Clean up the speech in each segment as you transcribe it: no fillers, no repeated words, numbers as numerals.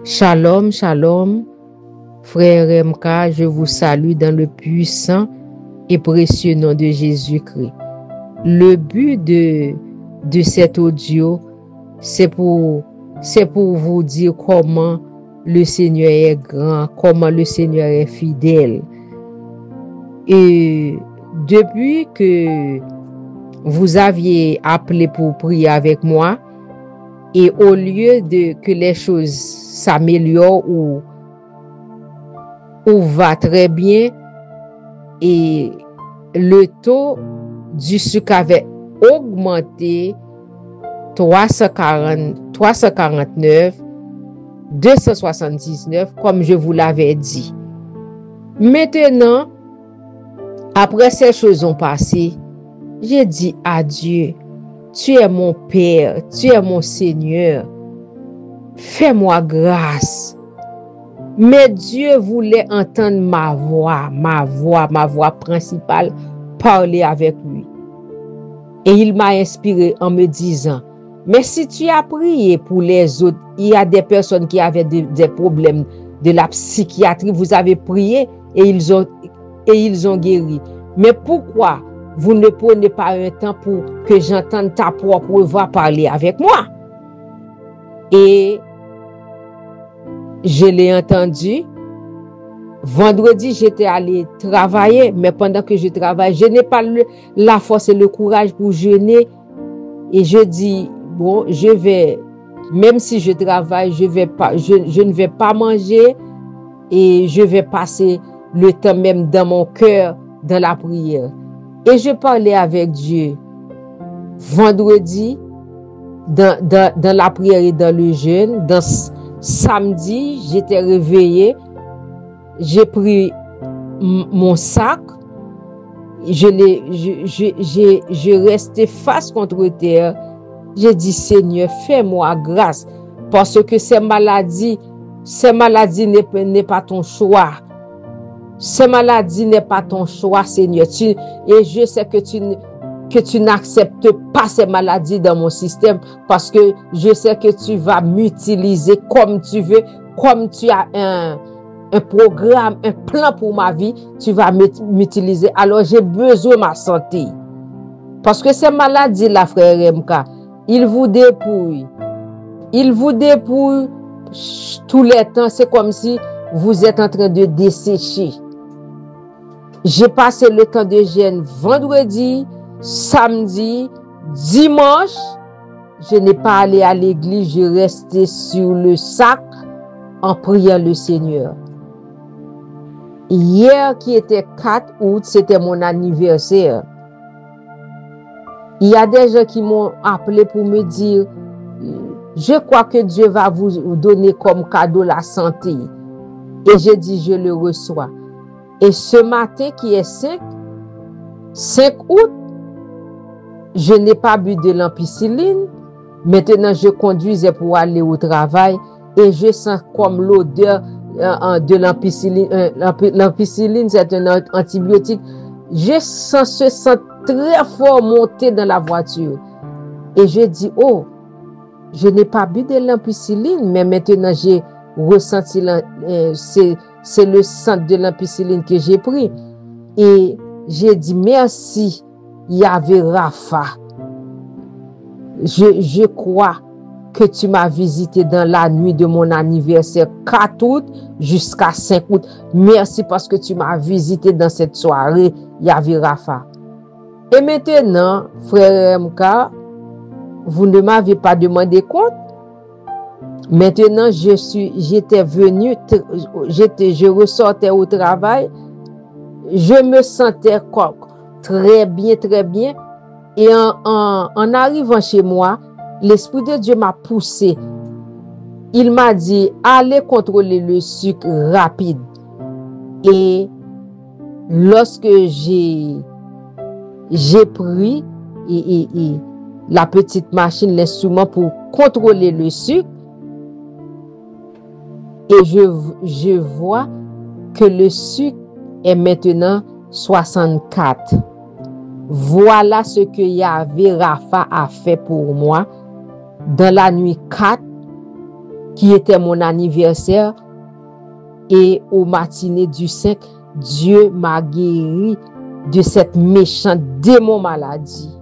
Shalom, shalom, frère MK, je vous salue dans le puissant et précieux nom de Jésus-Christ. Le but de cet audio, c'est pour vous dire comment le Seigneur est grand, comment le Seigneur est fidèle. Et depuis que vous aviez appelé pour prier avec moi, et au lieu de que les choses s'améliorent ou va très bien, et le taux du sucre avait augmenté 349, 279, comme je vous l'avais dit. Maintenant, après ces choses ont passé, j'ai dit à Dieu, tu es mon Père, tu es mon Seigneur, fais-moi grâce. Mais Dieu voulait entendre ma voix principale, parler avec lui. Et il m'a inspiré en me disant, mais si tu as prié pour les autres, il y a des personnes qui avaient des problèmes de la psychiatrie, vous avez prié et ils ont guéri. Mais pourquoi vous ne prenez pas un temps pour que j'entende ta propre voix parler avec moi? Et je l'ai entendu. Vendredi, j'étais allé travailler, mais pendant que je travaille, je n'ai pas la force et le courage pour jeûner. Et je dis, bon, je vais, même si je travaille, je ne vais pas manger et je vais passer le temps même dans mon cœur, dans la prière. Et je parlais avec Dieu vendredi, dans la prière et dans le jeûne. Samedi, j'étais réveillée, j'ai pris mon sac, je restais face contre terre. J'ai dit, Seigneur, fais-moi grâce, parce que ces maladies n'est pas ton choix. Ces maladies n'est pas ton choix, Seigneur. Et je sais que tu n'acceptes pas ces maladies dans mon système, parce que je sais que tu vas m'utiliser comme tu veux, comme tu as un programme, un plan pour ma vie, tu vas m'utiliser. Alors j'ai besoin de ma santé. Parce que ces maladies-là, frère MK, ils vous dépouillent. Ils vous dépouillent tous les temps. C'est comme si vous êtes en train de dessécher. J'ai passé le temps de jeûne vendredi, samedi, dimanche. Je n'ai pas allé à l'église, je restais sur le sac en priant le Seigneur. Hier, qui était 4 août, c'était mon anniversaire. Il y a des gens qui m'ont appelé pour me dire, je crois que Dieu va vous donner comme cadeau la santé. Et j'ai dit, je le reçois. Et ce matin, qui est 5 août, je n'ai pas bu de l'ampicilline. Maintenant, je conduisais pour aller au travail et je sens comme l'odeur de l'ampicilline. L'ampicilline, c'est un antibiotique. Je sens ce sang très fort monter dans la voiture. Et je dis, oh, je n'ai pas bu de l'ampicilline, mais maintenant j'ai ressenti, c'est le sang de l'ampicilline que j'ai pris. Et j'ai dit, merci, Yahvé Rapha. Je crois que tu m'as visité dans la nuit de mon anniversaire 4 août jusqu'à 5 août. Merci parce que tu m'as visité dans cette soirée, Yahvé Rapha. Et maintenant, frère MK, vous ne m'avez pas demandé compte. Maintenant, j'étais venu, je ressortais au travail, je me sentais très bien. Et en arrivant chez moi, l'Esprit de Dieu m'a poussé. Il m'a dit, allez contrôler le sucre rapide. Et lorsque j'ai pris la petite machine, l'instrument pour contrôler le sucre, et je vois que le sucre est maintenant 64. Voilà ce que Yahvé Rapha a fait pour moi dans la nuit 4 qui était mon anniversaire. Et au matinée du 5, Dieu m'a guéri de cette méchante démon maladie.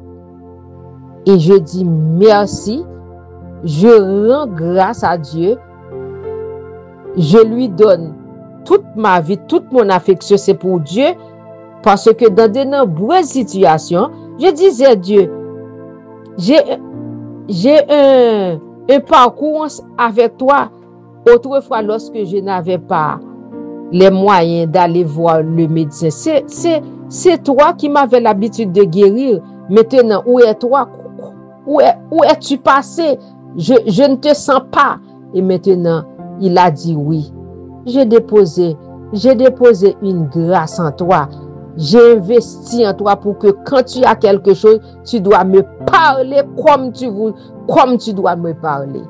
Et je dis merci. Je rends grâce à Dieu. Je lui donne toute ma vie, toute mon affection, c'est pour Dieu. Parce que dans de nombreuses situations, je disais à Dieu, j'ai un parcours avec toi. Autrefois, lorsque je n'avais pas les moyens d'aller voir le médecin, c'est toi qui m'avais l'habitude de guérir. Maintenant, où es-toi? Où es-tu passé? Je ne te sens pas. Et maintenant, il a dit oui. J'ai déposé une grâce en toi. J'ai investi en toi pour que quand tu as quelque chose, tu dois me parler comme tu dois me parler.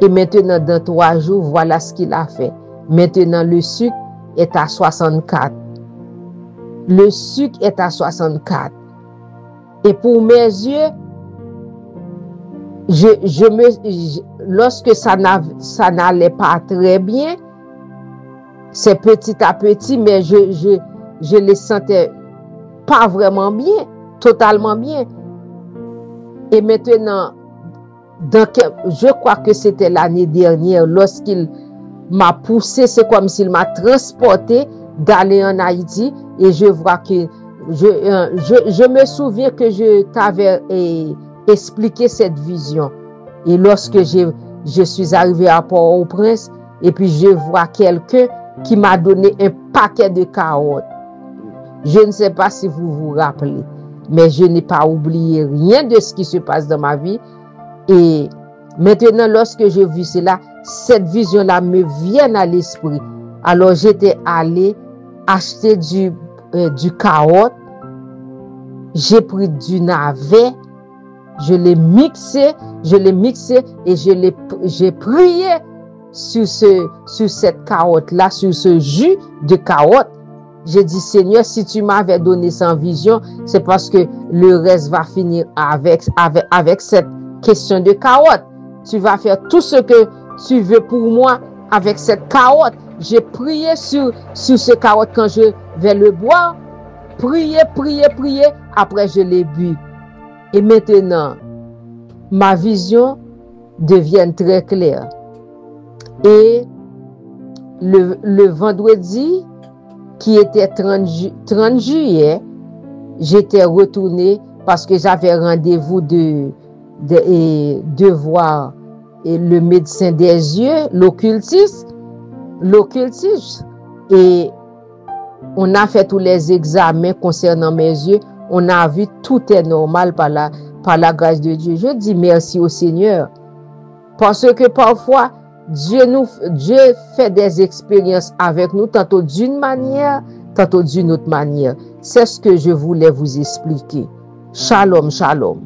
Et maintenant, dans 3 jours, voilà ce qu'il a fait. Maintenant, le sucre est à 64. Le sucre est à 64. Et pour mes yeux, lorsque ça n'allait pas très bien, c'est petit à petit, mais je les sentais pas vraiment bien, totalement bien. Et maintenant, je crois que c'était l'année dernière, lorsqu'il m'a poussé, c'est comme s'il m'a transporté d'aller en Haïti. Et je vois que je me souviens que je t'avais expliqué cette vision. Et lorsque je suis arrivé à Port-au-Prince, et puis je vois quelqu'un qui m'a donné un paquet de carottes. Je ne sais pas si vous vous rappelez, mais je n'ai pas oublié rien de ce qui se passe dans ma vie. Et maintenant, lorsque je vis cela, cette vision-là me vient à l'esprit. Alors, j'étais allé acheter du carotte. J'ai pris du navet. Je l'ai mixé et j'ai prié sur cette carotte-là, sur ce jus de carotte. J'ai dit, Seigneur, si tu m'avais donné sans vision, c'est parce que le reste va finir avec cette question de carotte. Tu vas faire tout ce que tu veux pour moi avec cette carotte. J'ai prié sur ce carotte quand je vais le boire. Prier. Après, je l'ai bu. Et maintenant, ma vision devient très claire. Et le vendredi, qui était 30 juillet, j'étais retournée parce que j'avais rendez-vous de voir le médecin des yeux, l'occultiste. Et on a fait tous les examens concernant mes yeux. On a vu tout est normal par la grâce de Dieu. Je dis merci au Seigneur. Parce que parfois, Dieu fait des expériences avec nous, tantôt d'une manière, tantôt d'une autre manière. C'est ce que je voulais vous expliquer. Shalom, shalom.